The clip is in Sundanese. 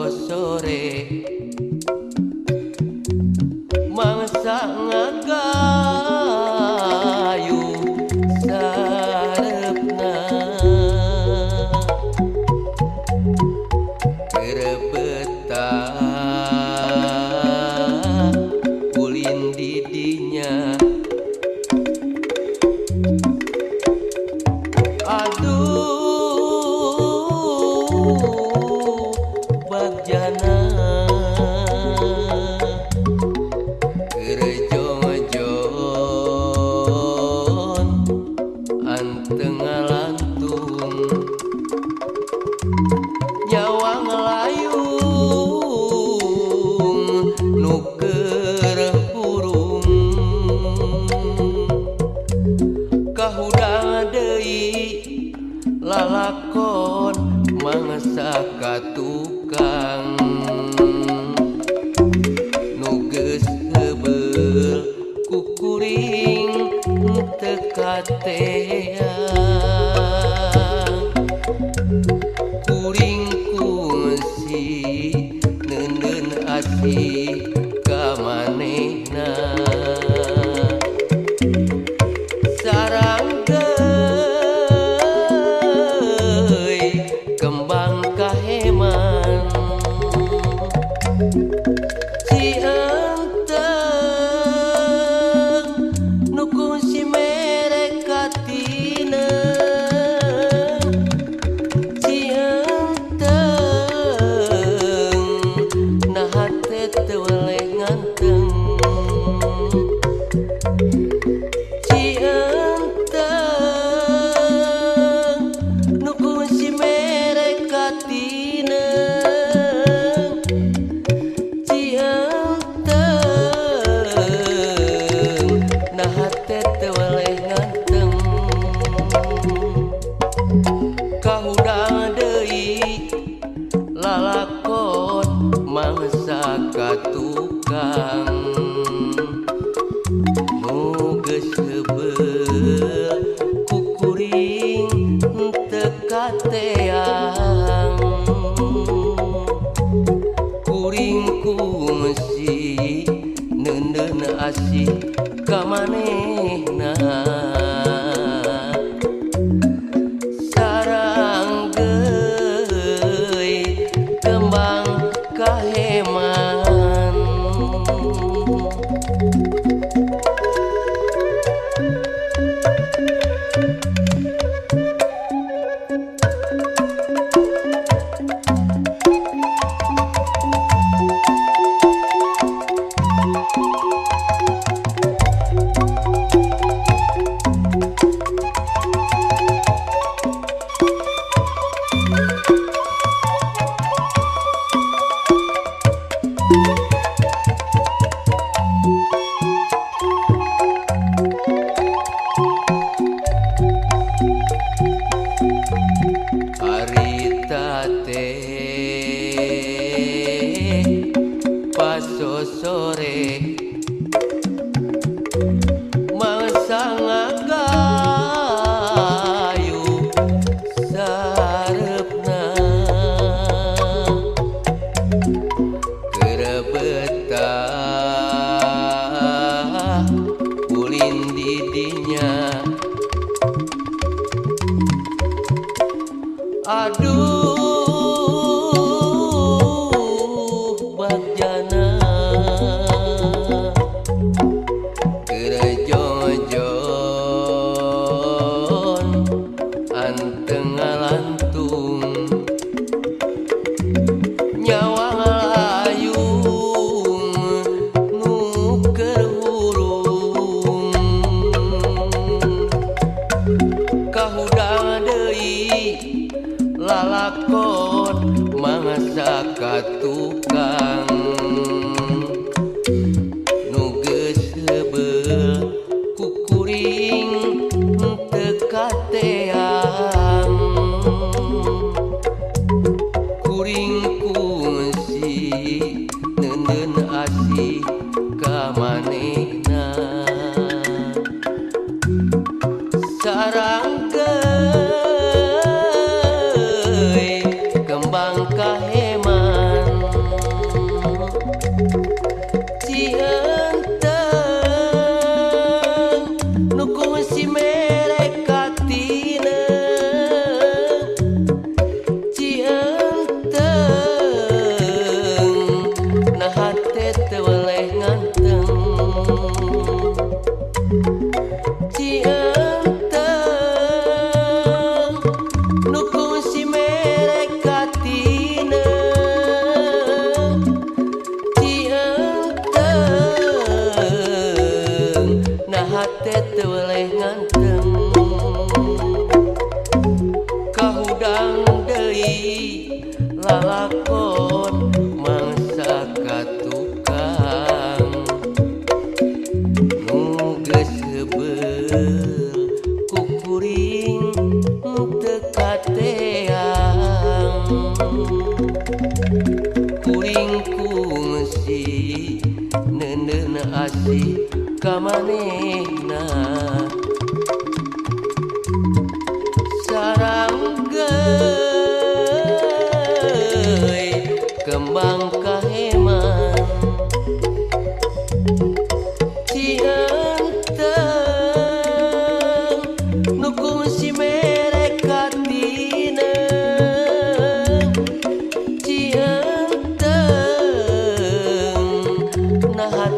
sore mangsa ngagayu sarepna kerebetah ulin didinya. Aduh bagjana kerejojon anteng ngalantung nyawa ngelayung nuker burung kahudang deui lalakon mangsa katukang nuges hebel kukuring tekateang kuring kungsi neundeun asih ka manehna sarang kembang kaheman si enteng nukun si merekatina si enteng nah hate teu weleh nganteng si enteng nukun si katina ci enteng nah hate teu weleh nganteng kahudang deui lalakon mangsa katukang nuges hebel kukuring tekateang kuring kungsi neundeun asih ka manehna sarang geui kembang kaheman paso sore mangsa ngagayu sarepna kerebetah ulin didinya. Aduh bagjana kerejojon anteng ngalantung nyawa nglayung nuker burung kahudang deui lalakon mangsa katukang nuges hebel kukuring tekateang kuring kungsi neundeun asih ka manehna sarang kembang kaheman kahudang deui lalakon mangsa katukang nu geus heubeul ku kuring teu kateang kuring kungsi neuneun asih ka manehna sarang geus kembang kaheman cienteng nu kungsi mere katina cienteng nah